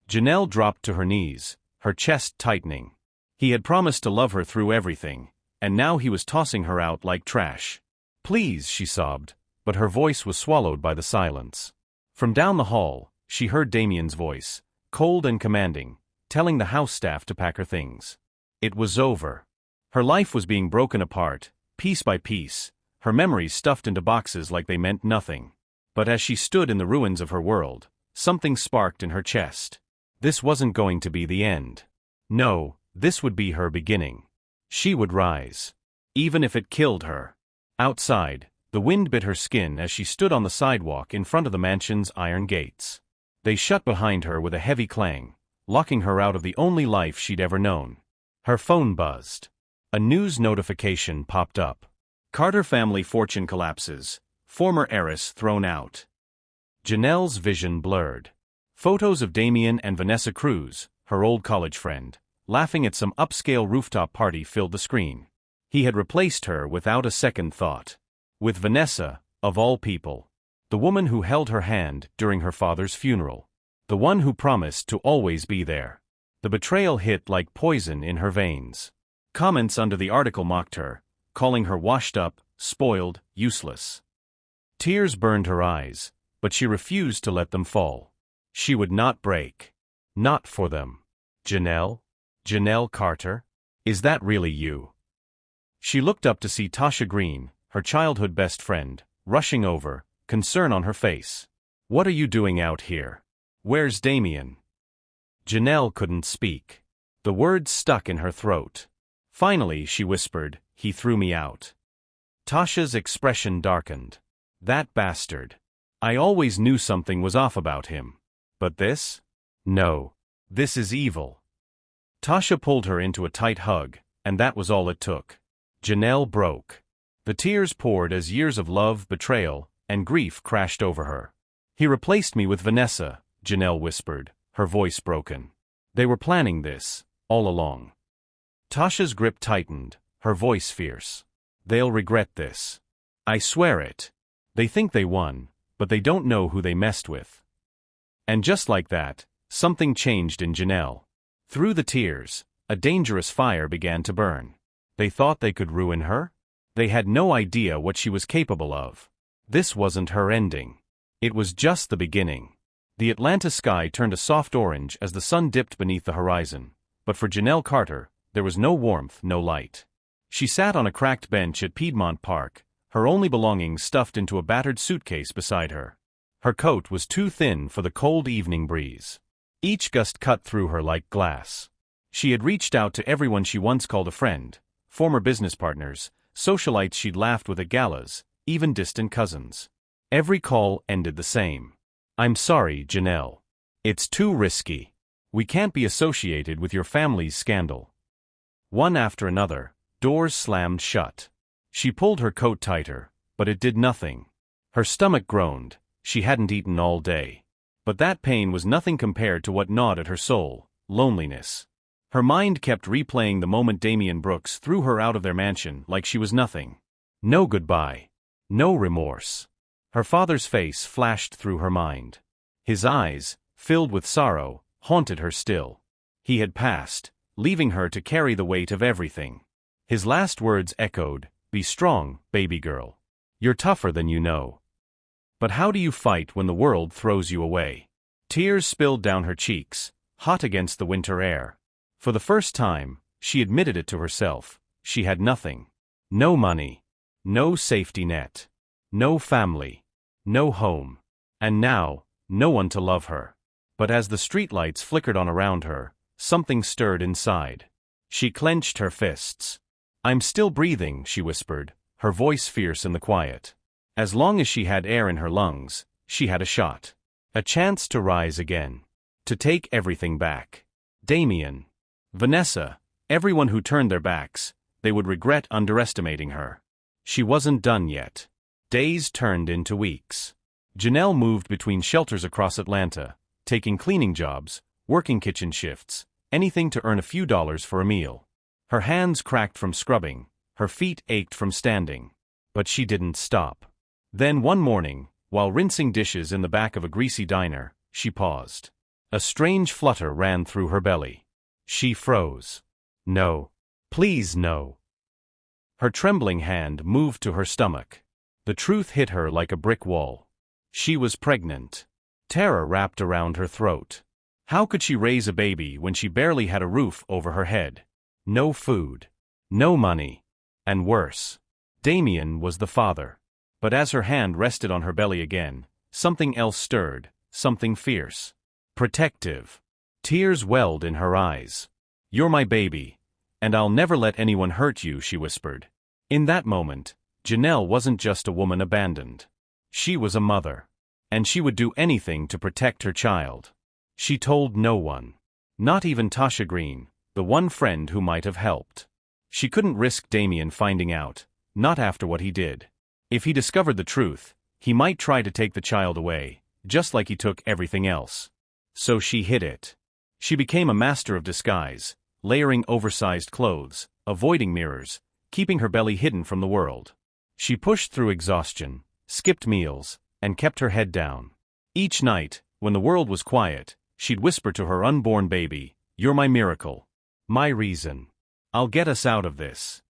Janelle dropped to her knees, her chest tightening. He had promised to love her through everything, and now he was tossing her out like trash. "Please," she sobbed, but her voice was swallowed by the silence. From down the hall, she heard Damien's voice, cold and commanding, telling the house staff to pack her things. It was over. Her life was being broken apart, piece by piece, her memories stuffed into boxes like they meant nothing. But as she stood in the ruins of her world, something sparked in her chest. This wasn't going to be the end. No, this would be her beginning. She would rise. Even if it killed her. Outside, the wind bit her skin as she stood on the sidewalk in front of the mansion's iron gates. They shut behind her with a heavy clang, locking her out of the only life she'd ever known. Her phone buzzed. A news notification popped up. Carter family fortune collapses. Former heiress thrown out. Janelle's vision blurred. Photos of Damien and Vanessa Cruz, her old college friend, laughing at some upscale rooftop party filled the screen. He had replaced her without a second thought. With Vanessa, of all people. The woman who held her hand during her father's funeral. The one who promised to always be there. The betrayal hit like poison in her veins. Comments under the article mocked her, calling her washed up, spoiled, useless. Tears burned her eyes, but she refused to let them fall. She would not break. Not for them. Janelle? Janelle Carter? Is that really you? She looked up to see Tasha Green, her childhood best friend, rushing over, concern on her face. "What are you doing out here? Where's Damien?" Janelle couldn't speak. The words stuck in her throat. Finally, she whispered, "He threw me out." Tasha's expression darkened. "That bastard. I always knew something was off about him. But this? No. This is evil." Tasha pulled her into a tight hug, and that was all it took. Janelle broke. The tears poured as years of love, betrayal, and grief crashed over her. "He replaced me with Vanessa," Janelle whispered, her voice broken. "They were planning this, all along." Tasha's grip tightened, her voice fierce. "They'll regret this. I swear it. They think they won, but they don't know who they messed with." And just like that, something changed in Janelle. Through the tears, a dangerous fire began to burn. They thought they could ruin her? They had no idea what she was capable of. This wasn't her ending. It was just the beginning. The Atlanta sky turned a soft orange as the sun dipped beneath the horizon, but for Janelle Carter, there was no warmth, no light. She sat on a cracked bench at Piedmont Park, her only belongings stuffed into a battered suitcase beside her. Her coat was too thin for the cold evening breeze. Each gust cut through her like glass. She had reached out to everyone she once called a friend, former business partners, socialites she'd laughed with at galas, even distant cousins. Every call ended the same. "I'm sorry, Janelle. It's too risky. We can't be associated with your family's scandal." One after another, doors slammed shut. She pulled her coat tighter, but it did nothing. Her stomach groaned. She hadn't eaten all day. But that pain was nothing compared to what gnawed at her soul: loneliness. Her mind kept replaying the moment Damien Brooks threw her out of their mansion like she was nothing. No goodbye. No remorse. Her father's face flashed through her mind. His eyes, filled with sorrow, haunted her still. He had passed, leaving her to carry the weight of everything. His last words echoed, "Be strong, baby girl. You're tougher than you know." But how do you fight when the world throws you away? Tears spilled down her cheeks, hot against the winter air. For the first time, she admitted it to herself, she had nothing. No money. No safety net. No family. No home. And now, no one to love her. But as the streetlights flickered on around her, something stirred inside. She clenched her fists. "I'm still breathing," she whispered, her voice fierce in the quiet. As long as she had air in her lungs, she had a shot. A chance to rise again. To take everything back. Damien. Vanessa. Everyone who turned their backs, they would regret underestimating her. She wasn't done yet. Days turned into weeks. Janelle moved between shelters across Atlanta, taking cleaning jobs, working kitchen shifts, anything to earn a few dollars for a meal. Her hands cracked from scrubbing, her feet ached from standing. But she didn't stop. Then one morning, while rinsing dishes in the back of a greasy diner, she paused. A strange flutter ran through her belly. She froze. No. Please no. Her trembling hand moved to her stomach. The truth hit her like a brick wall. She was pregnant. Terror wrapped around her throat. How could she raise a baby when she barely had a roof over her head? No food. No money. And worse, Damien was the father. But as her hand rested on her belly again, something else stirred, something fierce. Protective. Tears welled in her eyes. "You're my baby, and I'll never let anyone hurt you," she whispered. In that moment, Janelle wasn't just a woman abandoned. She was a mother. And she would do anything to protect her child. She told no one. Not even Tasha Green, the one friend who might have helped. She couldn't risk Damien finding out, not after what he did. If he discovered the truth, he might try to take the child away, just like he took everything else. So she hid it. She became a master of disguise, layering oversized clothes, avoiding mirrors, keeping her belly hidden from the world. She pushed through exhaustion, skipped meals, and kept her head down. Each night, when the world was quiet, she'd whisper to her unborn baby, "You're my miracle. My reason. I'll get us out of this."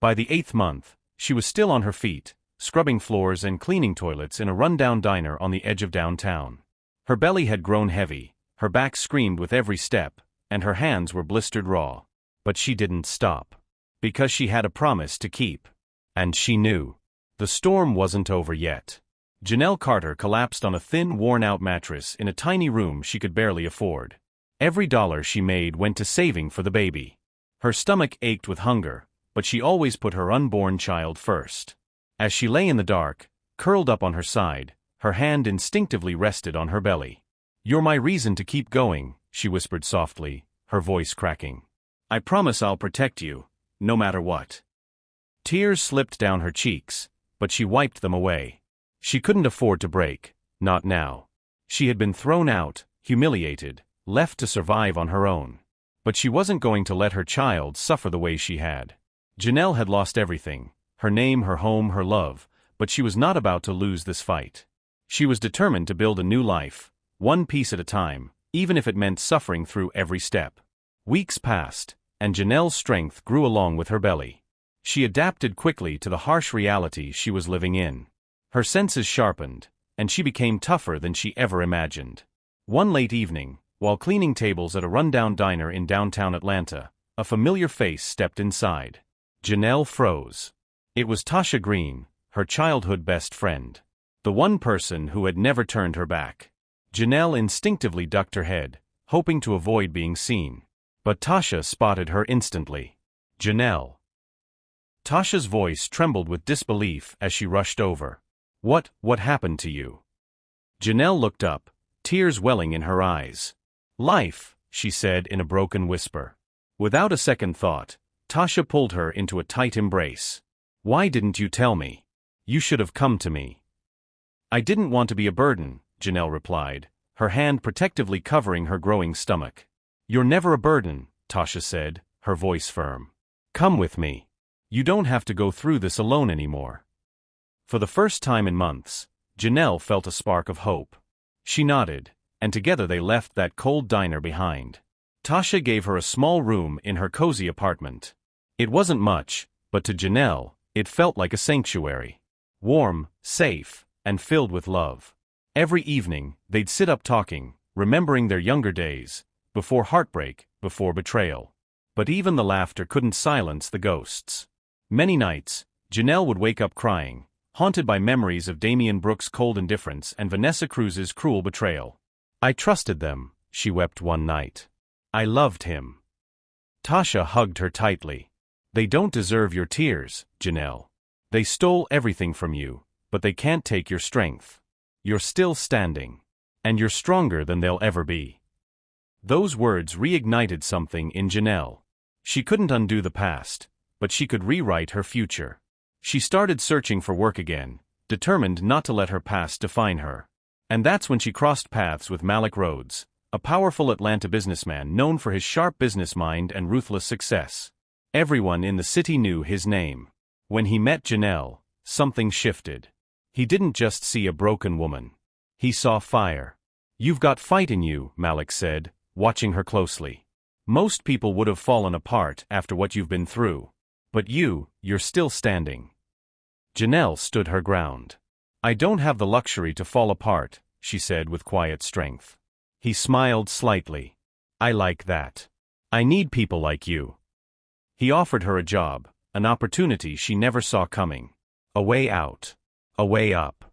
By the 8th month, she was still on her feet, scrubbing floors and cleaning toilets in a rundown diner on the edge of downtown. Her belly had grown heavy, her back screamed with every step, and her hands were blistered raw. But she didn't stop. Because she had a promise to keep. And she knew. The storm wasn't over yet. Janelle Carter collapsed on a thin, worn-out mattress in a tiny room she could barely afford. Every dollar she made went to saving for the baby. Her stomach ached with hunger, but she always put her unborn child first. As she lay in the dark, curled up on her side, her hand instinctively rested on her belly. "You're my reason to keep going," she whispered softly, her voice cracking. "I promise I'll protect you, no matter what." Tears slipped down her cheeks, but she wiped them away. She couldn't afford to break, not now. She had been thrown out, humiliated, left to survive on her own. But she wasn't going to let her child suffer the way she had. Janelle had lost everything, her name, her home, her love, but she was not about to lose this fight. She was determined to build a new life, one piece at a time, even if it meant suffering through every step. Weeks passed, and Janelle's strength grew along with her belly. She adapted quickly to the harsh reality she was living in. Her senses sharpened, and she became tougher than she ever imagined. One late evening, while cleaning tables at a rundown diner in downtown Atlanta, a familiar face stepped inside. Janelle froze. It was Tasha Green, her childhood best friend. The one person who had never turned her back. Janelle instinctively ducked her head, hoping to avoid being seen. But Tasha spotted her instantly. "Janelle." Tasha's voice trembled with disbelief as she rushed over. What happened to you?" Janelle looked up, tears welling in her eyes. "Life," she said in a broken whisper. Without a second thought, Tasha pulled her into a tight embrace. "Why didn't you tell me? You should have come to me." "I didn't want to be a burden," Janelle replied, her hand protectively covering her growing stomach. "You're never a burden," Tasha said, her voice firm. "Come with me. You don't have to go through this alone anymore." For the first time in months, Janelle felt a spark of hope. She nodded, and together they left that cold diner behind. Tasha gave her a small room in her cozy apartment. It wasn't much, but to Janelle, it felt like a sanctuary. Warm, safe, and filled with love. Every evening, they'd sit up talking, remembering their younger days, before heartbreak, before betrayal. But even the laughter couldn't silence the ghosts. Many nights, Janelle would wake up crying, haunted by memories of Damian Brooks' cold indifference and Vanessa Cruz's cruel betrayal. "I trusted them," she wept one night. "I loved him." Tasha hugged her tightly. "They don't deserve your tears, Janelle. They stole everything from you, but they can't take your strength. You're still standing. And you're stronger than they'll ever be." Those words reignited something in Janelle. She couldn't undo the past, but she could rewrite her future. She started searching for work again, determined not to let her past define her. And that's when she crossed paths with Malik Rhodes, a powerful Atlanta businessman known for his sharp business mind and ruthless success. Everyone in the city knew his name. When he met Janelle, something shifted. He didn't just see a broken woman. He saw fire. You've got fight in you, Malik said, watching her closely. Most people would have fallen apart after what you've been through. But you're still standing. Janelle stood her ground. I don't have the luxury to fall apart, she said with quiet strength. He smiled slightly. I like that. I need people like you. He offered her a job, an opportunity she never saw coming. A way out. A way up.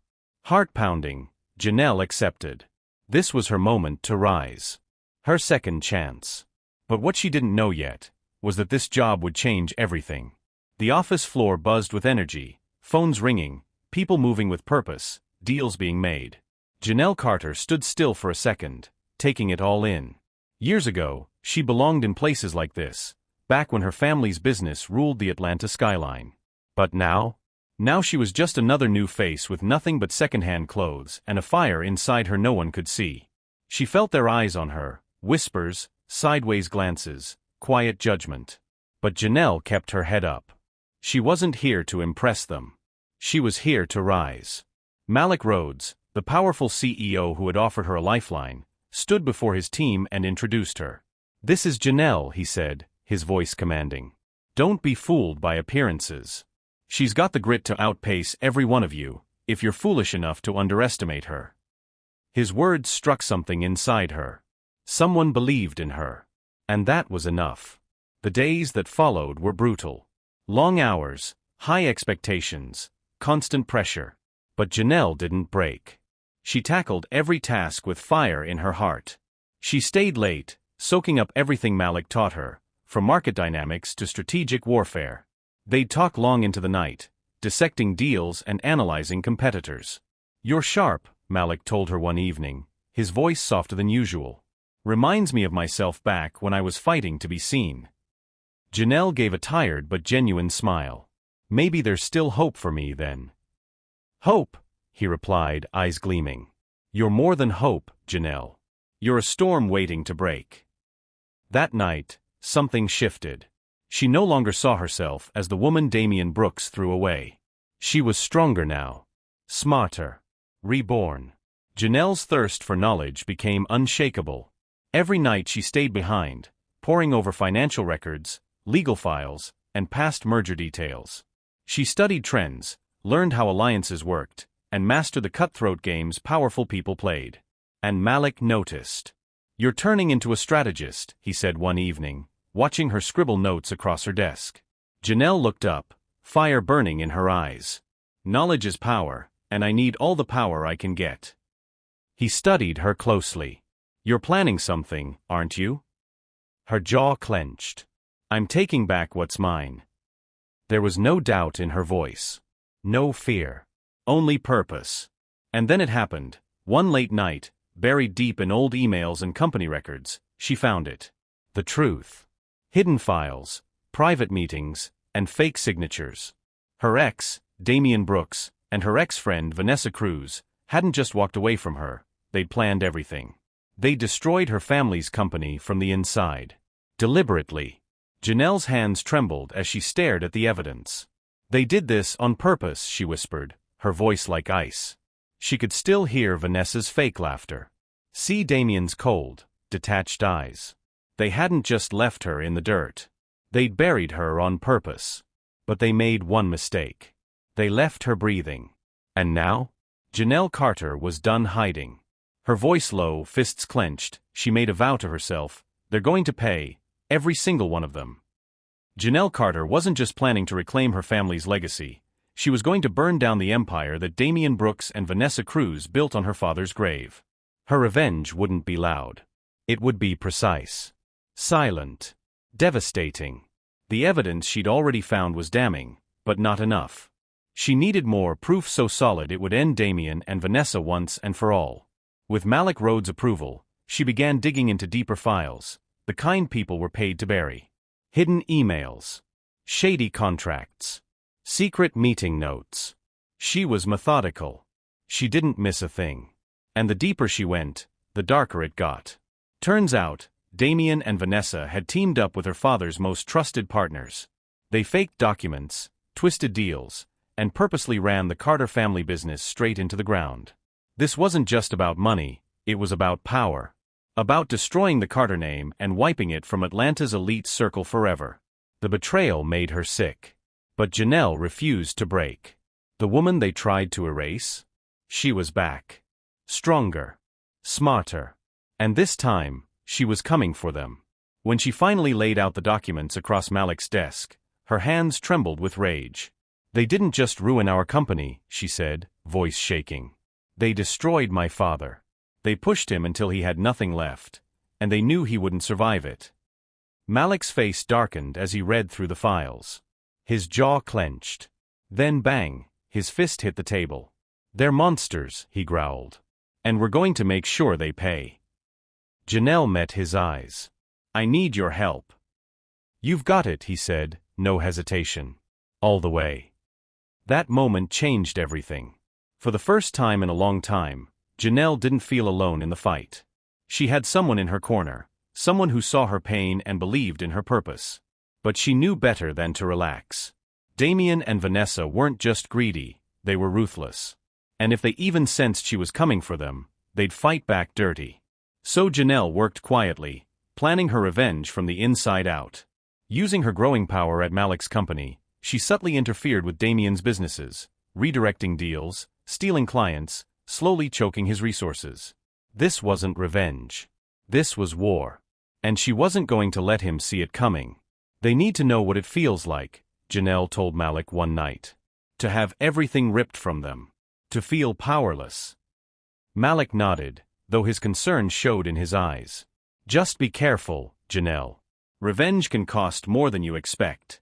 Heart-pounding, Janelle accepted. This was her moment to rise. Her second chance. But what she didn't know yet was that this job would change everything. The office floor buzzed with energy, phones ringing, people moving with purpose, deals being made. Janelle Carter stood still for a second, taking it all in. Years ago, she belonged in places like this, back when her family's business ruled the Atlanta skyline. But now she was just another new face with nothing but secondhand clothes and a fire inside her no one could see. She felt their eyes on her, whispers, sideways glances, quiet judgment. But Janelle kept her head up. She wasn't here to impress them. She was here to rise. Malik Rhodes, the powerful CEO who had offered her a lifeline, stood before his team and introduced her. This is Janelle, he said, his voice commanding. Don't be fooled by appearances. She's got the grit to outpace every one of you, if you're foolish enough to underestimate her. His words struck something inside her. Someone believed in her. And that was enough. The days that followed were brutal. Long hours, high expectations, constant pressure. But Janelle didn't break. She tackled every task with fire in her heart. She stayed late, soaking up everything Malik taught her, from market dynamics to strategic warfare. They'd talk long into the night, dissecting deals and analyzing competitors. You're sharp, Malik told her one evening, his voice softer than usual. Reminds me of myself back when I was fighting to be seen. Janelle gave a tired but genuine smile. Maybe there's still hope for me then. Hope, he replied, eyes gleaming. You're more than hope, Janelle. You're a storm waiting to break. That night, something shifted. She no longer saw herself as the woman Damian Brooks threw away. She was stronger now. Smarter. Reborn. Janelle's thirst for knowledge became unshakable. Every night she stayed behind, poring over financial records, legal files, and past merger details. She studied trends, learned how alliances worked, and mastered the cutthroat games powerful people played. And Malik noticed. You're turning into a strategist, he said one evening, watching her scribble notes across her desk. Janelle looked up, fire burning in her eyes. Knowledge is power, and I need all the power I can get. He studied her closely. You're planning something, aren't you? Her jaw clenched. I'm taking back what's mine. There was no doubt in her voice. No fear. Only purpose. And then it happened. One late night, buried deep in old emails and company records, she found it. The truth. Hidden files, private meetings, and fake signatures. Her ex, Damian Brooks, and her ex-friend Vanessa Cruz, hadn't just walked away from her, they'd planned everything. They destroyed her family's company from the inside. Deliberately. Janelle's hands trembled as she stared at the evidence. They did this on purpose, she whispered, her voice like ice. She could still hear Vanessa's fake laughter. See Damian's cold, detached eyes. They hadn't just left her in the dirt. They'd buried her on purpose. But they made one mistake. They left her breathing. And now? Janelle Carter was done hiding. Her voice low, fists clenched, she made a vow to herself, they're going to pay, every single one of them. Janelle Carter wasn't just planning to reclaim her family's legacy, she was going to burn down the empire that Damian Brooks and Vanessa Cruz built on her father's grave. Her revenge wouldn't be loud. It would be precise. Silent. Devastating. The evidence she'd already found was damning, but not enough. She needed more proof so solid it would end Damian and Vanessa once and for all. With Malik Rhodes' approval, she began digging into deeper files, the kind people were paid to bury. Hidden emails. Shady contracts. Secret meeting notes. She was methodical. She didn't miss a thing. And the deeper she went, the darker it got. Turns out, Damian and Vanessa had teamed up with her father's most trusted partners. They faked documents, twisted deals, and purposely ran the Carter family business straight into the ground. This wasn't just about money, It was about power. About destroying the Carter name and wiping it from Atlanta's elite circle forever. The betrayal made her sick. But Janelle refused to break. The woman they tried to erase? She was back. Stronger. Smarter. And this time, she was coming for them. When she finally laid out the documents across Malik's desk, her hands trembled with rage. They didn't just ruin our company, she said, voice shaking. They destroyed my father. They pushed him until he had nothing left, and they knew he wouldn't survive it. Malik's face darkened as he read through the files. His jaw clenched. Then bang, his fist hit the table. They're monsters, he growled. And we're going to make sure they pay. Janelle met his eyes. I need your help. You've got it, he said, no hesitation. All the way. That moment changed everything. For the first time in a long time, Janelle didn't feel alone in the fight. She had someone in her corner, someone who saw her pain and believed in her purpose. But she knew better than to relax. Damien and Vanessa weren't just greedy, they were ruthless. And if they even sensed she was coming for them, they'd fight back dirty. So Janelle worked quietly, planning her revenge from the inside out. Using her growing power at Malik's company, she subtly interfered with Damien's businesses, redirecting deals, stealing clients, slowly choking his resources. This wasn't revenge. This was war. And she wasn't going to let him see it coming. They need to know what it feels like, Janelle told Malik one night. To have everything ripped from them. To feel powerless. Malik nodded, though his concern showed in his eyes. Just be careful, Janelle. Revenge can cost more than you expect.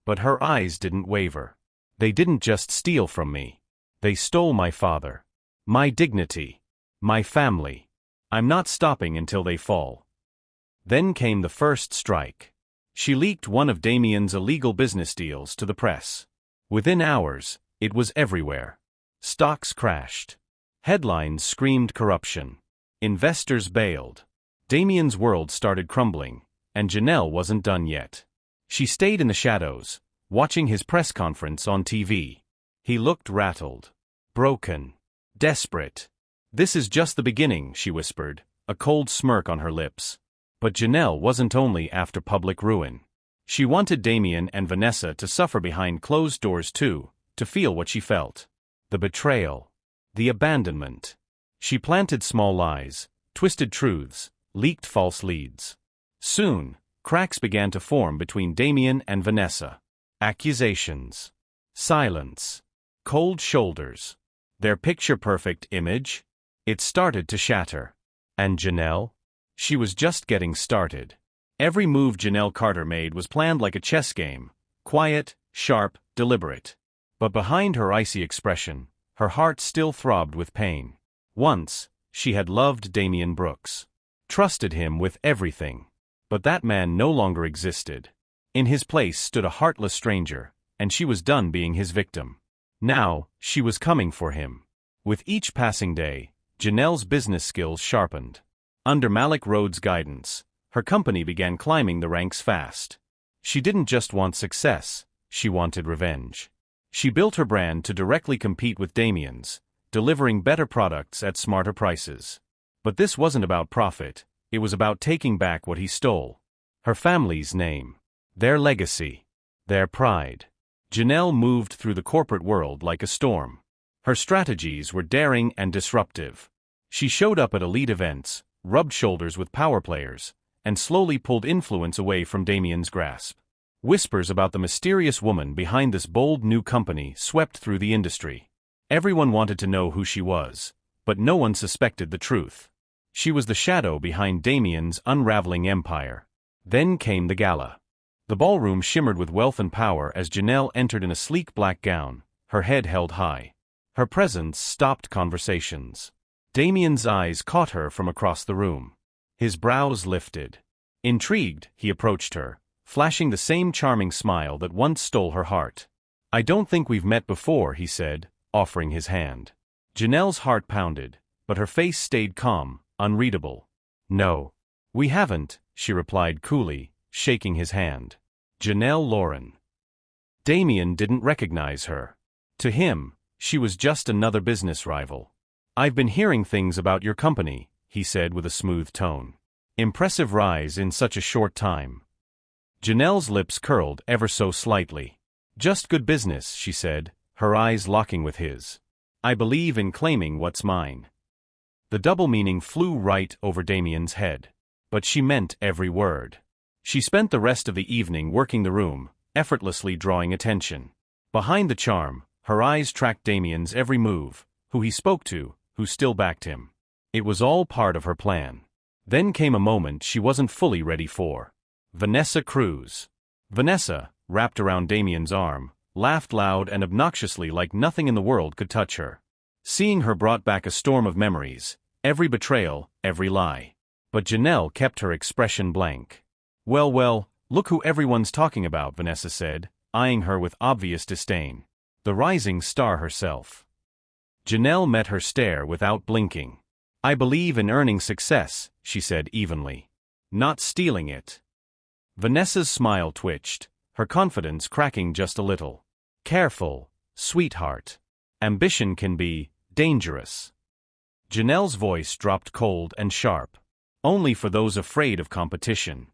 But her eyes didn't waver. They didn't just steal from me. They stole my father. My dignity. My family. I'm not stopping until they fall. Then came the first strike. She leaked one of Damien's illegal business deals to the press. Within hours, it was everywhere. Stocks crashed. Headlines screamed corruption. Investors bailed. Damien's world started crumbling, and Janelle wasn't done yet. She stayed in the shadows, watching his press conference on TV. He looked rattled. Broken. Desperate. This is just the beginning, she whispered, a cold smirk on her lips. But Janelle wasn't only after public ruin. She wanted Damien and Vanessa to suffer behind closed doors too, to feel what she felt. The betrayal. The abandonment. She planted small lies, twisted truths, leaked false leads. Soon, cracks began to form between Damien and Vanessa. Accusations. Silence. Cold shoulders. Their picture-perfect image? It started to shatter. And Janelle? She was just getting started. Every move Janelle Carter made was planned like a chess game, quiet, sharp, deliberate. But behind her icy expression, her heart still throbbed with pain. Once, she had loved Damien Brooks. Trusted him with everything. But that man no longer existed. In his place stood a heartless stranger, and she was done being his victim. Now, she was coming for him. With each passing day, Janelle's business skills sharpened. Under Malik Rhodes' guidance, her company began climbing the ranks fast. She didn't just want success, she wanted revenge. She built her brand to directly compete with Damien's, delivering better products at smarter prices. But this wasn't about profit, it was about taking back what he stole. Her family's name. Their legacy. Their pride. Janelle moved through the corporate world like a storm. Her strategies were daring and disruptive. She showed up at elite events, rubbed shoulders with power players, and slowly pulled influence away from Damien's grasp. Whispers about the mysterious woman behind this bold new company swept through the industry. Everyone wanted to know who she was, but no one suspected the truth. She was the shadow behind Damien's unraveling empire. Then came the gala. The ballroom shimmered with wealth and power as Janelle entered in a sleek black gown, her head held high. Her presence stopped conversations. Damien's eyes caught her from across the room. His brows lifted. Intrigued, he approached her, flashing the same charming smile that once stole her heart. I don't think we've met before, he said, offering his hand. Janelle's heart pounded, but her face stayed calm, unreadable. No. We haven't, she replied coolly, shaking his hand. Janelle Lauren. Damien didn't recognize her. To him, she was just another business rival. "I've been hearing things about your company," he said with a smooth tone. "Impressive rise in such a short time." Janelle's lips curled ever so slightly. "Just good business," she said, her eyes locking with his. "I believe in claiming what's mine." The double meaning flew right over Damien's head. But she meant every word. She spent the rest of the evening working the room, effortlessly drawing attention. Behind the charm, her eyes tracked Damien's every move, who he spoke to, who still backed him. It was all part of her plan. Then came a moment she wasn't fully ready for. Vanessa Cruz. Vanessa, wrapped around Damien's arm, laughed loud and obnoxiously like nothing in the world could touch her. Seeing her brought back a storm of memories, every betrayal, every lie. But Janelle kept her expression blank. Well, look who everyone's talking about," Vanessa said, eyeing her with obvious disdain. "The rising star herself." Janelle met her stare without blinking. "I believe in earning success," she said evenly. "Not stealing it." Vanessa's smile twitched, her confidence cracking just a little. "Careful, sweetheart. Ambition can be dangerous." Janelle's voice dropped cold and sharp. "Only for those afraid of competition."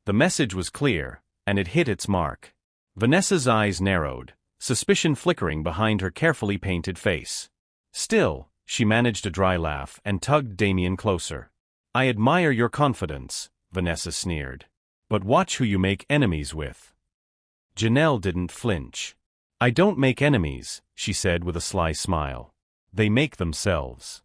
The message was clear, and it hit its mark. Vanessa's eyes narrowed, suspicion flickering behind her carefully painted face. Still, she managed a dry laugh and tugged Damien closer. "I admire your confidence," Vanessa sneered. "But watch who you make enemies with." Janelle didn't flinch. "I don't make enemies," she said with a sly smile. "They make themselves."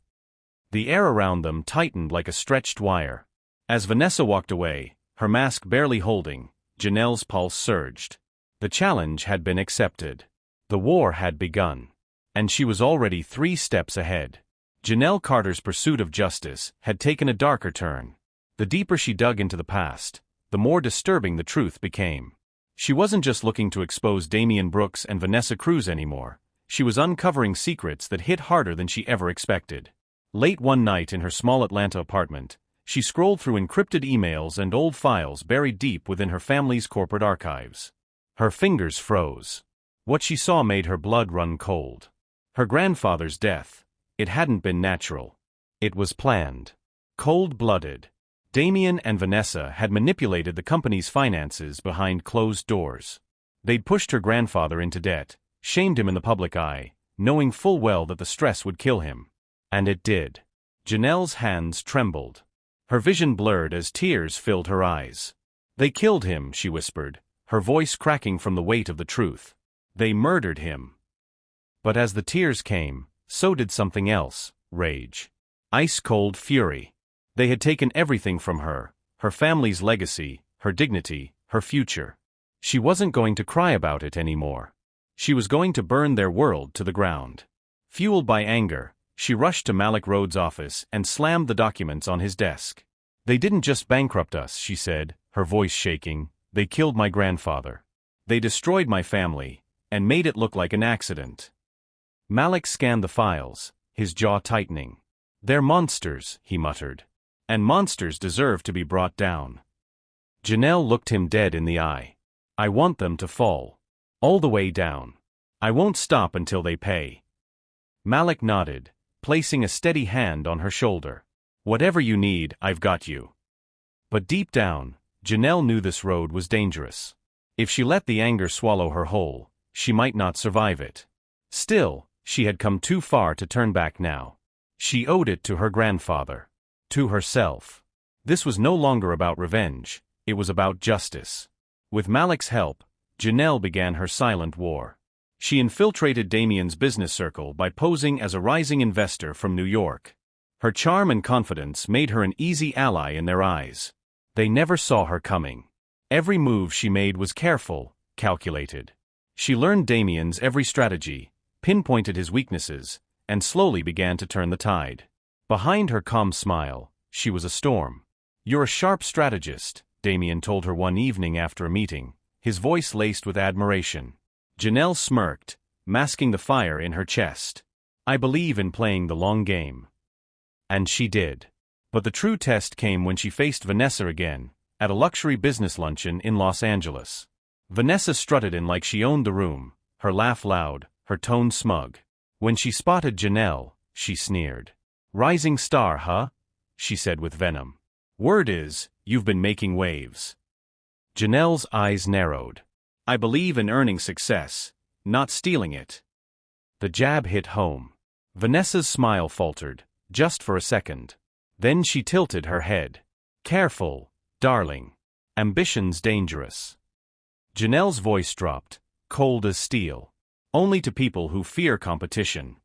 The air around them tightened like a stretched wire. As Vanessa walked away, her mask barely holding, Janelle's pulse surged. The challenge had been accepted. The war had begun. And she was already 3 steps ahead. Janelle Carter's pursuit of justice had taken a darker turn. The deeper she dug into the past, the more disturbing the truth became. She wasn't just looking to expose Damien Brooks and Vanessa Cruz anymore. She was uncovering secrets that hit harder than she ever expected. Late one night in her small Atlanta apartment, she scrolled through encrypted emails and old files buried deep within her family's corporate archives. Her fingers froze. What she saw made her blood run cold. Her grandfather's death. It hadn't been natural. It was planned. Cold-blooded. Damien and Vanessa had manipulated the company's finances behind closed doors. They'd pushed her grandfather into debt, shamed him in the public eye, knowing full well that the stress would kill him. And it did. Janelle's hands trembled. Her vision blurred as tears filled her eyes. "They killed him," she whispered, her voice cracking from the weight of the truth. "They murdered him." But as the tears came, so did something else, rage. Ice-cold fury. They had taken everything from her, her family's legacy, her dignity, her future. She wasn't going to cry about it anymore. She was going to burn their world to the ground. Fueled by anger, she rushed to Malik Rhodes' office and slammed the documents on his desk. "They didn't just bankrupt us," she said, her voice shaking. "They killed my grandfather. They destroyed my family, and made it look like an accident." Malik scanned the files, his jaw tightening. "They're monsters," he muttered. "And monsters deserve to be brought down." Janelle looked him dead in the eye. "I want them to fall. All the way down. I won't stop until they pay." Malik nodded, placing a steady hand on her shoulder. "Whatever you need, I've got you." But deep down, Janelle knew this road was dangerous. If she let the anger swallow her whole, she might not survive it. Still, she had come too far to turn back now. She owed it to her grandfather. To herself. This was no longer about revenge, it was about justice. With Malik's help, Janelle began her silent war. She infiltrated Damien's business circle by posing as a rising investor from New York. Her charm and confidence made her an easy ally in their eyes. They never saw her coming. Every move she made was careful, calculated. She learned Damien's every strategy, pinpointed his weaknesses, and slowly began to turn the tide. Behind her calm smile, she was a storm. "You're a sharp strategist," Damien told her one evening after a meeting, his voice laced with admiration. Janelle smirked, masking the fire in her chest. "I believe in playing the long game." And she did. But the true test came when she faced Vanessa again, at a luxury business luncheon in Los Angeles. Vanessa strutted in like she owned the room, her laugh loud, her tone smug. When she spotted Janelle, she sneered. Rising star, huh? She said with venom. Word is, you've been making waves. Janelle's eyes narrowed. I believe in earning success, not stealing it. The jab hit home. Vanessa's smile faltered, just for a second. Then she tilted her head. Careful, darling. Ambition's dangerous. Janelle's voice dropped, cold as steel. Only to people who fear competition.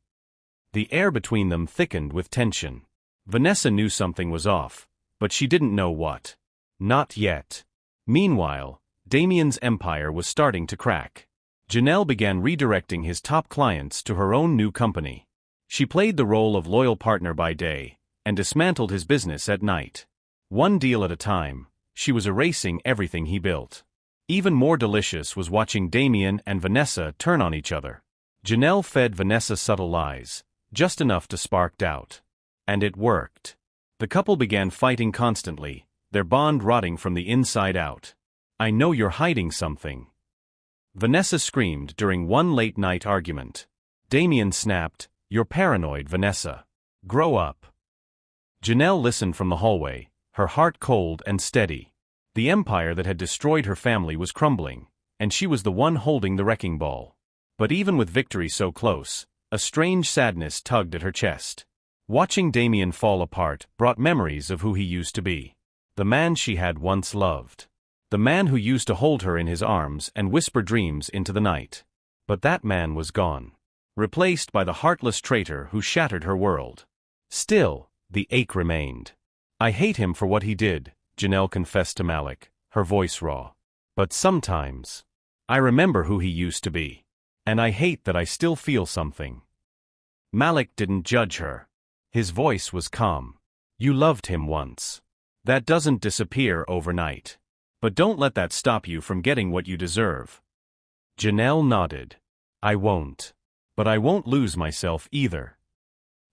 The air between them thickened with tension. Vanessa knew something was off, but she didn't know what. Not yet. Meanwhile, Damien's empire was starting to crack. Janelle began redirecting his top clients to her own new company. She played the role of loyal partner by day, and dismantled his business at night. One deal at a time, she was erasing everything he built. Even more delicious was watching Damien and Vanessa turn on each other. Janelle fed Vanessa subtle lies, just enough to spark doubt. And it worked. The couple began fighting constantly, their bond rotting from the inside out. I know you're hiding something. Vanessa screamed during one late-night argument. Damien snapped, You're paranoid, Vanessa. Grow up. Janelle listened from the hallway, her heart cold and steady. The empire that had destroyed her family was crumbling, and she was the one holding the wrecking ball. But even with victory so close, a strange sadness tugged at her chest. Watching Damien fall apart brought memories of who he used to be. The man she had once loved. The man who used to hold her in his arms and whisper dreams into the night. But that man was gone. Replaced by the heartless traitor who shattered her world. Still, the ache remained. I hate him for what he did, Janelle confessed to Malik, her voice raw. But sometimes, I remember who he used to be. And I hate that I still feel something. Malik didn't judge her. His voice was calm. You loved him once. That doesn't disappear overnight. But don't let that stop you from getting what you deserve. Janelle nodded. I won't. But I won't lose myself either.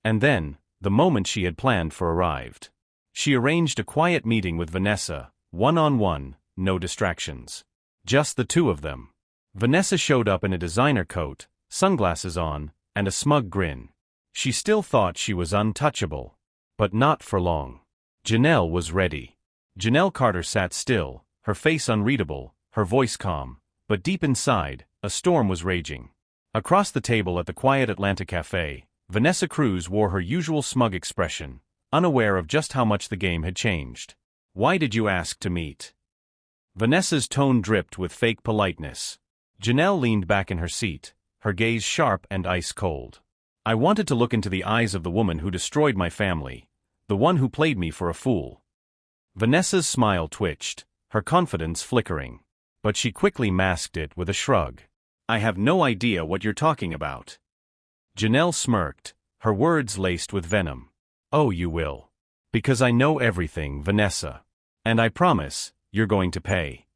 And then, the moment she had planned for arrived. She arranged a quiet meeting with Vanessa, one-on-one, no distractions. Just the two of them. Vanessa showed up in a designer coat, sunglasses on, and a smug grin. She still thought she was untouchable. But not for long. Janelle was ready. Janelle Carter sat still, her face unreadable, her voice calm, but deep inside, a storm was raging. Across the table at the quiet Atlanta cafe, Vanessa Cruz wore her usual smug expression, unaware of just how much the game had changed. Why did you ask to meet? Vanessa's tone dripped with fake politeness. Janelle leaned back in her seat, her gaze sharp and ice-cold. I wanted to look into the eyes of the woman who destroyed my family, the one who played me for a fool. Vanessa's smile twitched, her confidence flickering. But she quickly masked it with a shrug. I have no idea what you're talking about. Janelle smirked, her words laced with venom. Oh, you will. Because I know everything, Vanessa. And I promise, you're going to pay.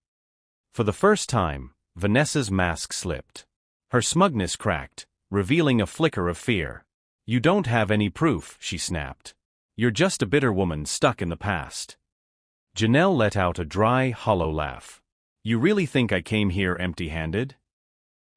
For the first time, Vanessa's mask slipped. Her smugness cracked, revealing a flicker of fear. You don't have any proof, she snapped. You're just a bitter woman stuck in the past. Janelle let out a dry, hollow laugh. You really think I came here empty-handed?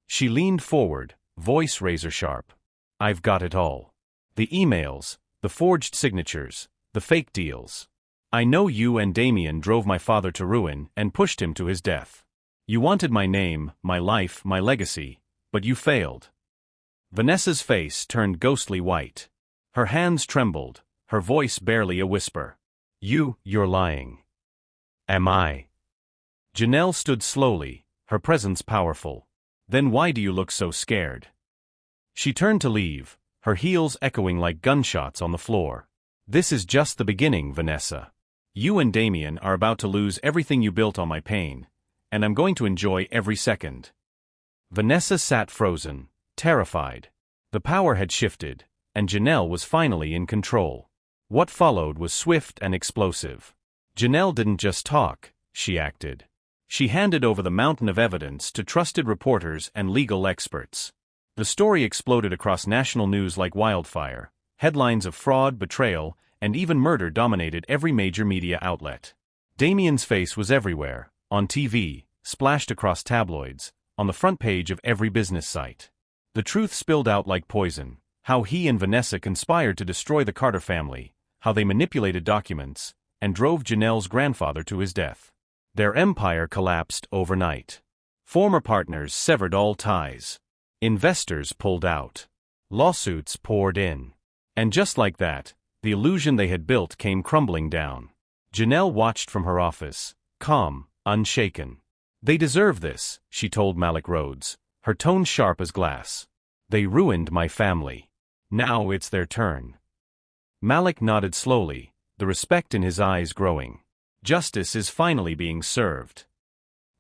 She leaned forward, voice razor-sharp. I've got it all. The emails, the forged signatures, the fake deals. I know you and Damien drove my father to ruin and pushed him to his death. You wanted my name, my life, my legacy, but you failed. Vanessa's face turned ghostly white. Her hands trembled, her voice barely a whisper. You're lying. Am I? Janelle stood slowly, her presence powerful. Then why do you look so scared? She turned to leave, her heels echoing like gunshots on the floor. This is just the beginning, Vanessa. You and Damien are about to lose everything you built on my pain, and I'm going to enjoy every second. Vanessa sat frozen, terrified. The power had shifted, and Janelle was finally in control. What followed was swift and explosive. Janelle didn't just talk, she acted. She handed over the mountain of evidence to trusted reporters and legal experts. The story exploded across national news like wildfire. Headlines of fraud, betrayal, and even murder dominated every major media outlet. Damien's face was everywhere, on TV, splashed across tabloids, on the front page of every business site. The truth spilled out like poison, How he and Vanessa conspired to destroy the Carter family, how they manipulated documents, and drove Janelle's grandfather to his death. Their empire collapsed overnight. Former partners severed all ties. Investors pulled out. Lawsuits poured in. And just like that, the illusion they had built came crumbling down. Janelle watched from her office, calm, unshaken. "They deserve this," she told Malik Rhodes, her tone sharp as glass. "They ruined my family. Now it's their turn." Malik nodded slowly, the respect in his eyes growing. Justice is finally being served.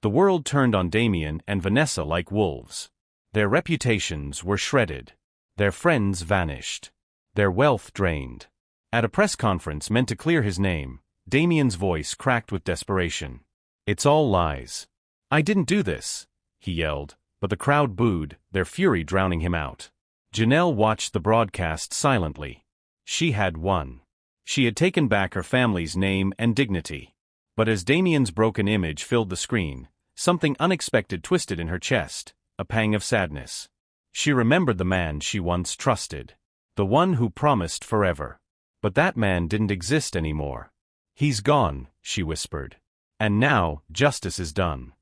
The world turned on Damien and Vanessa like wolves. Their reputations were shredded. Their friends vanished. Their wealth drained. At a press conference meant to clear his name, Damien's voice cracked with desperation. "It's all lies. I didn't do this," he yelled, but the crowd booed, their fury drowning him out. Janelle watched the broadcast silently. She had won. She had taken back her family's name and dignity. But as Damien's broken image filled the screen, something unexpected twisted in her chest, a pang of sadness. She remembered the man she once trusted. The one who promised forever. But that man didn't exist anymore. "He's gone," she whispered. "And now, justice is done."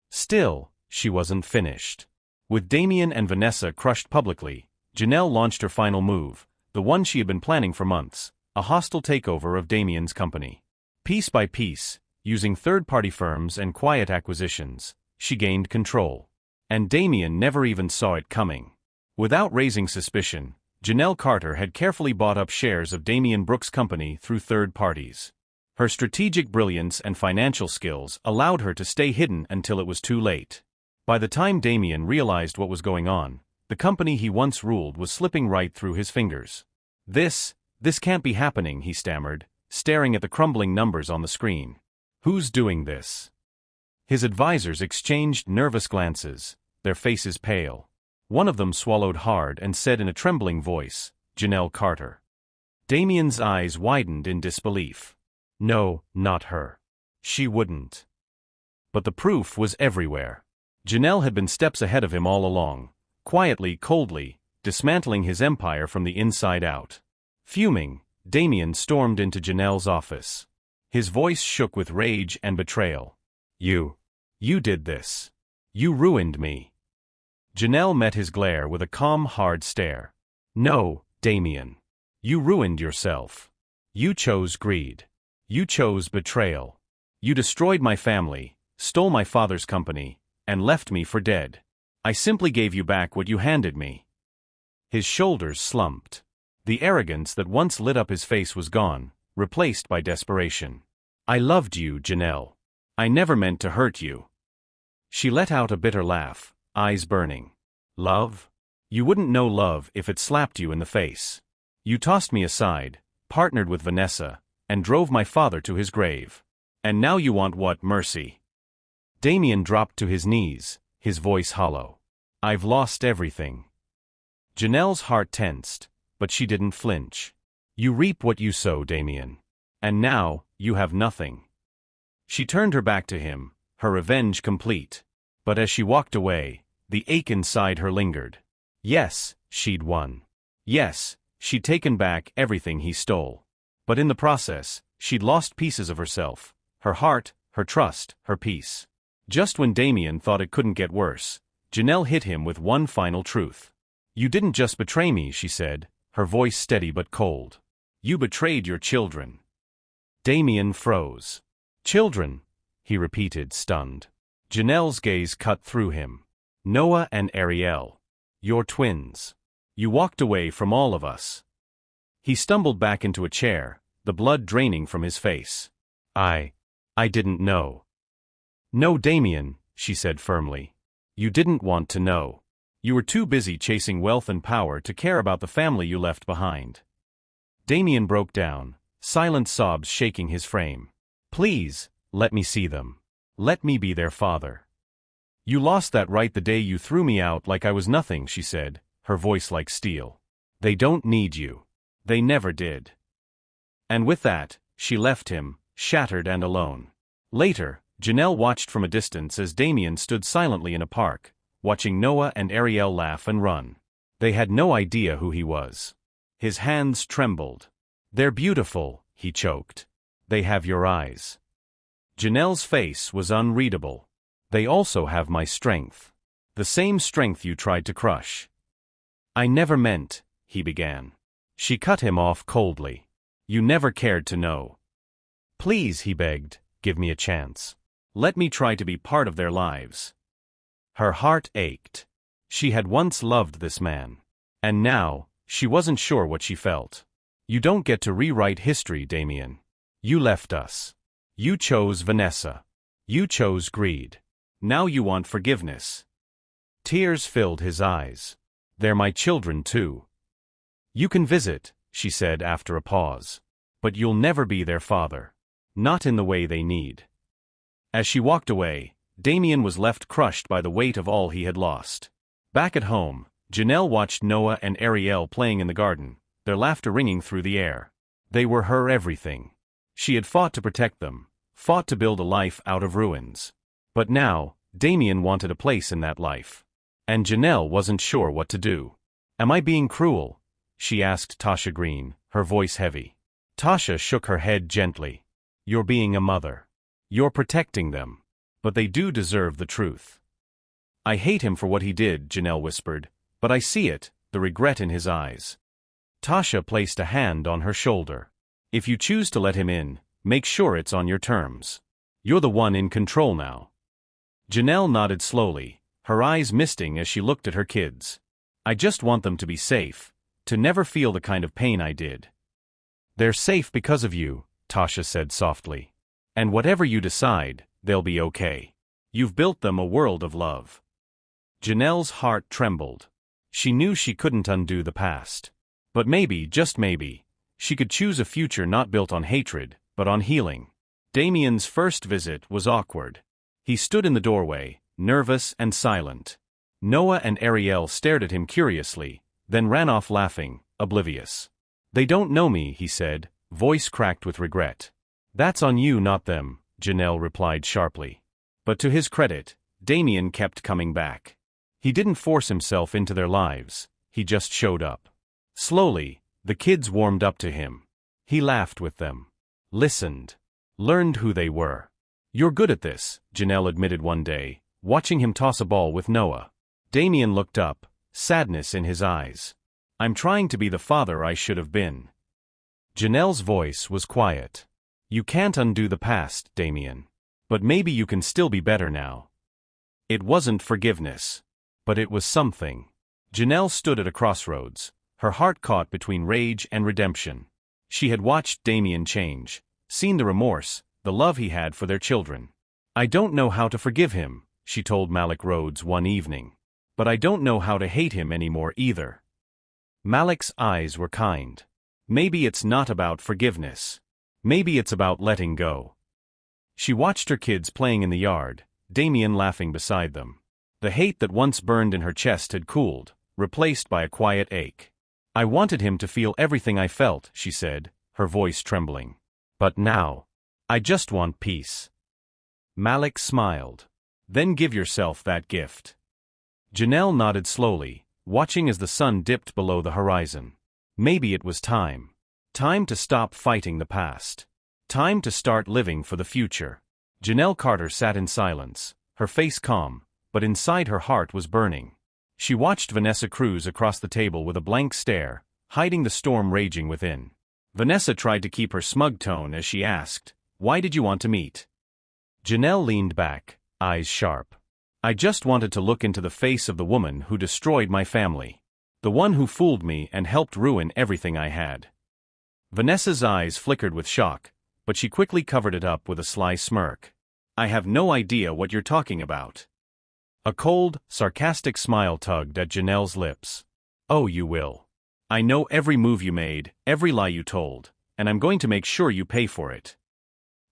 Still, she wasn't finished. With Damien and Vanessa crushed publicly, Janelle launched her final move, the one she had been planning for months, a hostile takeover of Damien's company. Piece by piece, using third-party firms and quiet acquisitions, she gained control. And Damien never even saw it coming. Without raising suspicion, Janelle Carter had carefully bought up shares of Damien Brooks' company through third parties. Her strategic brilliance and financial skills allowed her to stay hidden until it was too late. By the time Damien realized what was going on, the company he once ruled was slipping right through his fingers. This can't be happening," he stammered, staring at the crumbling numbers on the screen. "Who's doing this?" His advisors exchanged nervous glances, their faces pale. One of them swallowed hard and said in a trembling voice, "Janelle Carter." Damien's eyes widened in disbelief. No, not her. She wouldn't. But the proof was everywhere. Janelle had been steps ahead of him all along, quietly, coldly, dismantling his empire from the inside out. Fuming, Damien stormed into Janelle's office. His voice shook with rage and betrayal. You did this. You ruined me." Janelle met his glare with a calm, hard stare. "No, Damien. You ruined yourself. You chose greed. You chose betrayal. You destroyed my family, stole my father's company, and left me for dead. I simply gave you back what you handed me." His shoulders slumped. The arrogance that once lit up his face was gone, replaced by desperation. "I loved you, Janelle. I never meant to hurt you." She let out a bitter laugh, eyes burning. "Love? You wouldn't know love if it slapped you in the face. You tossed me aside, partnered with Vanessa, and drove my father to his grave. And now you want what, mercy?" Damien dropped to his knees, his voice hollow. "I've lost everything." Janelle's heart tensed, but she didn't flinch. "You reap what you sow, Damien. And now, you have nothing." She turned her back to him, her revenge complete. But as she walked away, the ache inside her lingered. Yes, she'd won. Yes, she'd taken back everything he stole. But in the process, she'd lost pieces of herself, her heart, her trust, her peace. Just when Damien thought it couldn't get worse, Janelle hit him with one final truth. "You didn't just betray me," she said, her voice steady but cold. "You betrayed your children." Damien froze. "Children?" he repeated, stunned. Janelle's gaze cut through him. "Noah and Ariel. You're twins. You walked away from all of us." He stumbled back into a chair, the blood draining from his face. I didn't know." "No, Damien," she said firmly. "You didn't want to know. You were too busy chasing wealth and power to care about the family you left behind." Damien broke down, silent sobs shaking his frame. "Please, let me see them. Let me be their father." "You lost that right the day you threw me out like I was nothing," she said, her voice like steel. "They don't need you. They never did." And with that, she left him, shattered and alone. Later, Janelle watched from a distance as Damien stood silently in a park, watching Noah and Ariel laugh and run. They had no idea who he was. His hands trembled. "They're beautiful," he choked. "They have your eyes." Janelle's face was unreadable. "They also have my strength. The same strength you tried to crush." "I never meant," he began. She cut him off coldly. "You never cared to know." "Please," he begged, "give me a chance. Let me try to be part of their lives." Her heart ached. She had once loved this man. And now, she wasn't sure what she felt. "You don't get to rewrite history, Damien. You left us. You chose Vanessa. You chose greed. Now you want forgiveness." Tears filled his eyes. "They're my children too." "You can visit," she said after a pause. "But you'll never be their father. Not in the way they need." As she walked away, Damien was left crushed by the weight of all he had lost. Back at home, Janelle watched Noah and Ariel playing in the garden, their laughter ringing through the air. They were her everything. She had fought to protect them, fought to build a life out of ruins. But now, Damien wanted a place in that life. And Janelle wasn't sure what to do. "Am I being cruel?" she asked Tasha Green, her voice heavy. Tasha shook her head gently. "You're being a mother. You're protecting them. But they do deserve the truth." "I hate him for what he did," Janelle whispered, "but I see it, the regret in his eyes." Tasha placed a hand on her shoulder. "If you choose to let him in, make sure it's on your terms. You're the one in control now." Janelle nodded slowly, her eyes misting as she looked at her kids. "I just want them to be safe, to never feel the kind of pain I did." "They're safe because of you," Tasha said softly. "And whatever you decide, they'll be okay. You've built them a world of love." Janelle's heart trembled. She knew she couldn't undo the past. But maybe, just maybe, she could choose a future not built on hatred, but on healing. Damien's first visit was awkward. He stood in the doorway, nervous and silent. Noah and Ariel stared at him curiously, then ran off laughing, oblivious. "They don't know me," he said, voice cracked with regret. "That's on you, not them," Janelle replied sharply. But to his credit, Damien kept coming back. He didn't force himself into their lives, he just showed up. Slowly, the kids warmed up to him. He laughed with them. Listened. Learned who they were. "You're good at this," Janelle admitted one day, watching him toss a ball with Noah. Damien looked up, sadness in his eyes. "I'm trying to be the father I should have been." Janelle's voice was quiet. "You can't undo the past, Damien. But maybe you can still be better now." It wasn't forgiveness. But it was something. Janelle stood at a crossroads, her heart caught between rage and redemption. She had watched Damien change, seen the remorse, the love he had for their children. "I don't know how to forgive him," she told Malik Rhodes one evening. "But I don't know how to hate him anymore either." Malik's eyes were kind. "Maybe it's not about forgiveness. Maybe it's about letting go." She watched her kids playing in the yard, Damien laughing beside them. The hate that once burned in her chest had cooled, replaced by a quiet ache. "I wanted him to feel everything I felt," she said, her voice trembling. "But now, I just want peace." Malik smiled. "Then give yourself that gift." Janelle nodded slowly, watching as the sun dipped below the horizon. Maybe it was time. Time to stop fighting the past. Time to start living for the future. Janelle Carter sat in silence, her face calm, but inside her heart was burning. She watched Vanessa Cruz across the table with a blank stare, hiding the storm raging within. Vanessa tried to keep her smug tone as she asked, "Why did you want to meet?" Janelle leaned back, eyes sharp. "I just wanted to look into the face of the woman who destroyed my family. The one who fooled me and helped ruin everything I had." Vanessa's eyes flickered with shock, but she quickly covered it up with a sly smirk. "I have no idea what you're talking about." A cold, sarcastic smile tugged at Janelle's lips. "Oh, you will. I know every move you made, every lie you told, and I'm going to make sure you pay for it."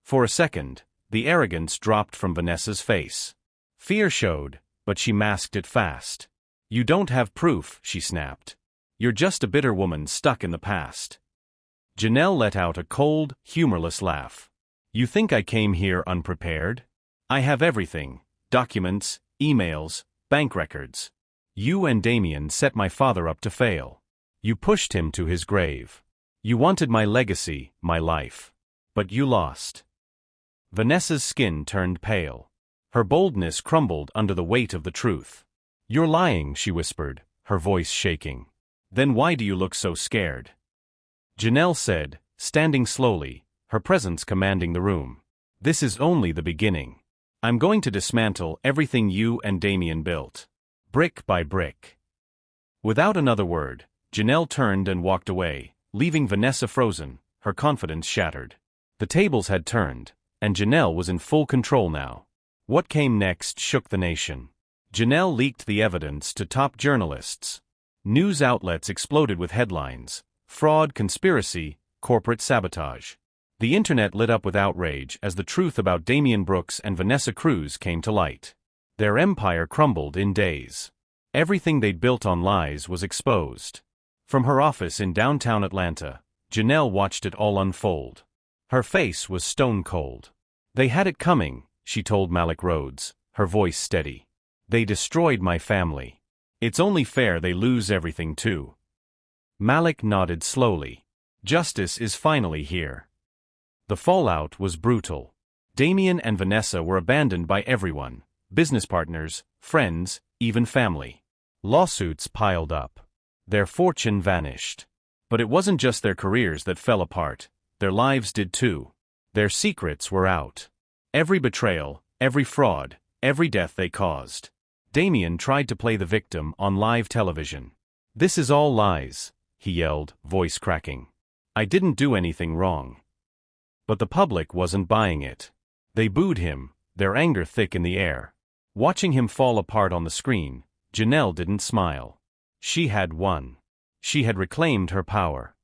For a second, the arrogance dropped from Vanessa's face. Fear showed, but she masked it fast. "You don't have proof," she snapped. "You're just a bitter woman stuck in the past." Janelle let out a cold, humorless laugh. "You think I came here unprepared? I have everything: documents, emails, bank records. You and Damien set my father up to fail. You pushed him to his grave. You wanted my legacy, my life. But you lost. Vanessa's skin turned pale. Her boldness crumbled under the weight of the truth. You're lying, she whispered, her voice shaking. Then why do you look so scared? Janelle said, standing slowly, her presence commanding the room. This is only the beginning. I'm going to dismantle everything you and Damien built. Brick by brick. Without another word, Janelle turned and walked away, leaving Vanessa frozen, her confidence shattered. The tables had turned, and Janelle was in full control now. What came next shook the nation. Janelle leaked the evidence to top journalists. News outlets exploded with headlines: fraud, conspiracy, corporate sabotage. The internet lit up with outrage as the truth about Damien Brooks and Vanessa Cruz came to light. Their empire crumbled in days. Everything they'd built on lies was exposed. From her office in downtown Atlanta, Janelle watched it all unfold. Her face was stone cold. They had it coming, she told Malik Rhodes, her voice steady. They destroyed my family. It's only fair they lose everything too. Malik nodded slowly. Justice is finally here. The fallout was brutal. Damien and Vanessa were abandoned by everyone: business partners, friends, even family. Lawsuits piled up. Their fortune vanished. But it wasn't just their careers that fell apart, their lives did too. Their secrets were out. Every betrayal, every fraud, every death they caused. Damien tried to play the victim on live television. This is all lies, he yelled, voice cracking. I didn't do anything wrong. But the public wasn't buying it. They booed him, their anger thick in the air. Watching him fall apart on the screen, Janelle didn't smile. She had won. She had reclaimed her power.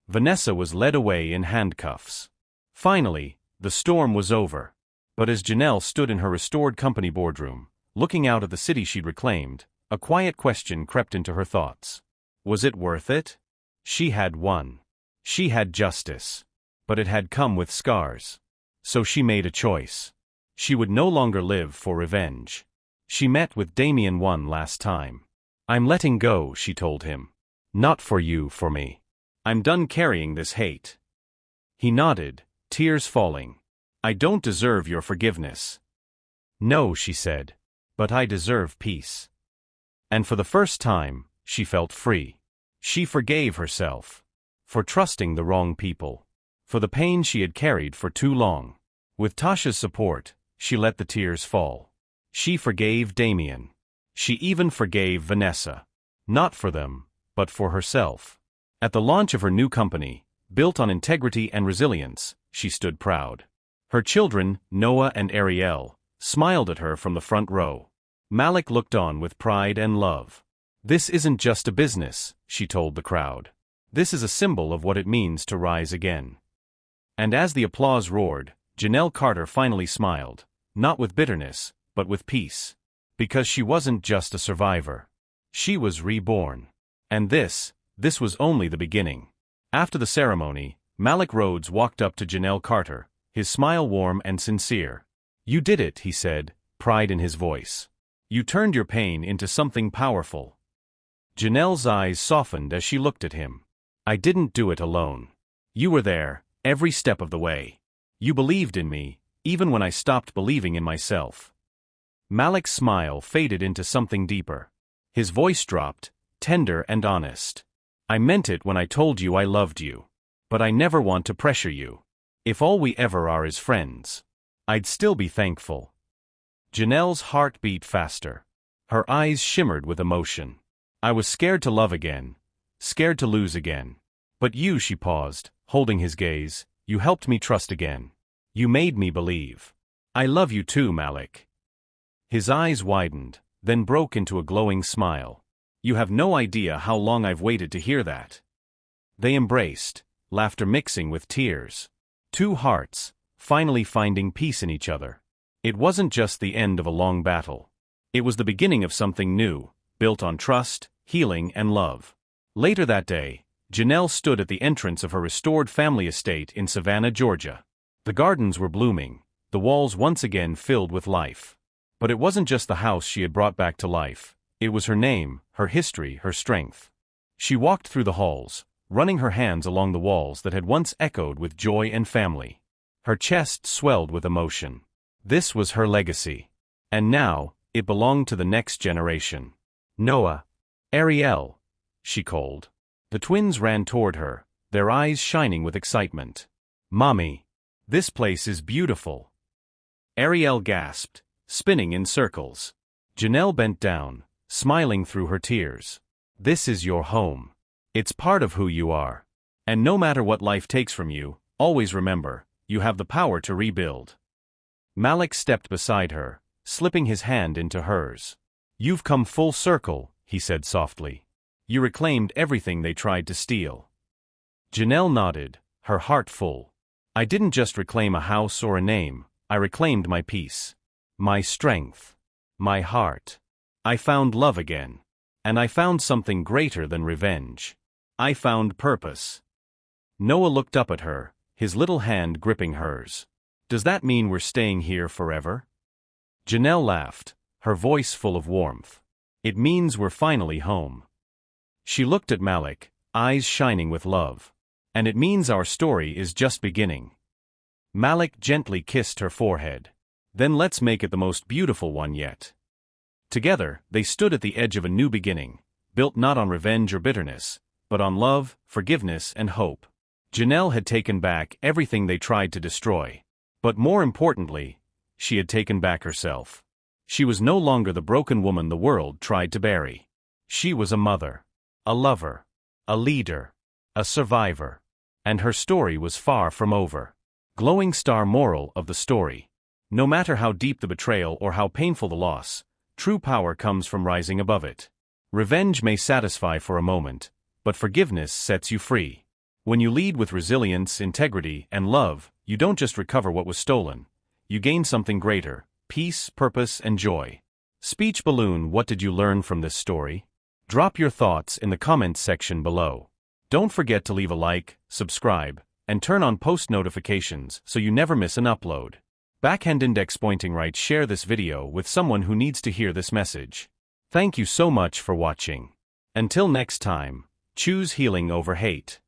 Vanessa was led away in handcuffs. Finally, the storm was over. But as Janelle stood in her restored company boardroom, looking out at the city she'd reclaimed, a quiet question crept into her thoughts. Was it worth it? She had won. She had justice. But it had come with scars. So she made a choice. She would no longer live for revenge. She met with Damien one last time. I'm letting go, she told him. Not for you, for me. I'm done carrying this hate. He nodded, tears falling. I don't deserve your forgiveness. No, she said. But I deserve peace. And for the first time, she felt free. She forgave herself. For trusting the wrong people. For the pain she had carried for too long. With Tasha's support, she let the tears fall. She forgave Damien. She even forgave Vanessa. Not for them, but for herself. At the launch of her new company, built on integrity and resilience, she stood proud. Her children, Noah and Ariel, smiled at her from the front row. Malik looked on with pride and love. This isn't just a business, she told the crowd. This is a symbol of what it means to rise again. And as the applause roared, Janelle Carter finally smiled, not with bitterness, but with peace. Because she wasn't just a survivor. She was reborn. And this was only the beginning. After the ceremony, Malik Rhodes walked up to Janelle Carter, his smile warm and sincere. You did it, he said, pride in his voice. You turned your pain into something powerful. Janelle's eyes softened as she looked at him. I didn't do it alone. You were there, every step of the way. You believed in me, even when I stopped believing in myself. Malik's smile faded into something deeper. His voice dropped, tender and honest. I meant it when I told you I loved you. But I never want to pressure you. If all we ever are is friends, I'd still be thankful. Janelle's heart beat faster. Her eyes shimmered with emotion. I was scared to love again. Scared to lose again. But you, she paused, holding his gaze, you helped me trust again. You made me believe. I love you too, Malik. His eyes widened, then broke into a glowing smile. You have no idea how long I've waited to hear that. They embraced, laughter mixing with tears. Two hearts, finally finding peace in each other. It wasn't just the end of a long battle. It was the beginning of something new, built on trust, healing, and love. Later that day, Janelle stood at the entrance of her restored family estate in Savannah, Georgia. The gardens were blooming, the walls once again filled with life. But it wasn't just the house she had brought back to life. It was her name, her history, her strength. She walked through the halls, running her hands along the walls that had once echoed with joy and family. Her chest swelled with emotion. This was her legacy. And now, it belonged to the next generation. Noah. Ariel, she called. The twins ran toward her, their eyes shining with excitement. Mommy. This place is beautiful. Ariel gasped, spinning in circles. Janelle bent down, smiling through her tears. This is your home. It's part of who you are. And no matter what life takes from you, always remember, you have the power to rebuild. Malik stepped beside her, slipping his hand into hers. You've come full circle, he said softly. You reclaimed everything they tried to steal. Janelle nodded, her heart full. I didn't just reclaim a house or a name, I reclaimed my peace. My strength. My heart. I found love again. And I found something greater than revenge. I found purpose. Noah looked up at her, his little hand gripping hers. Does that mean we're staying here forever? Janelle laughed, her voice full of warmth. It means we're finally home. She looked at Malik, eyes shining with love. And it means our story is just beginning. Malik gently kissed her forehead. Then let's make it the most beautiful one yet. Together, they stood at the edge of a new beginning, built not on revenge or bitterness, but on love, forgiveness, and hope. Janelle had taken back everything they tried to destroy. But more importantly, she had taken back herself. She was no longer the broken woman the world tried to bury. She was a mother, a lover, a leader, a survivor. And her story was far from over. Glowing star moral of the story. No matter how deep the betrayal or how painful the loss, true power comes from rising above it. Revenge may satisfy for a moment, but forgiveness sets you free. When you lead with resilience, integrity, and love, you don't just recover what was stolen. You gain something greater, peace, purpose, and joy. Speech balloon, what did you learn from this story? Drop your thoughts in the comments section below. Don't forget to leave a like, subscribe, and turn on post notifications so you never miss an upload. Backhand index pointing right, share this video with someone who needs to hear this message. Thank you so much for watching. Until next time, choose healing over hate.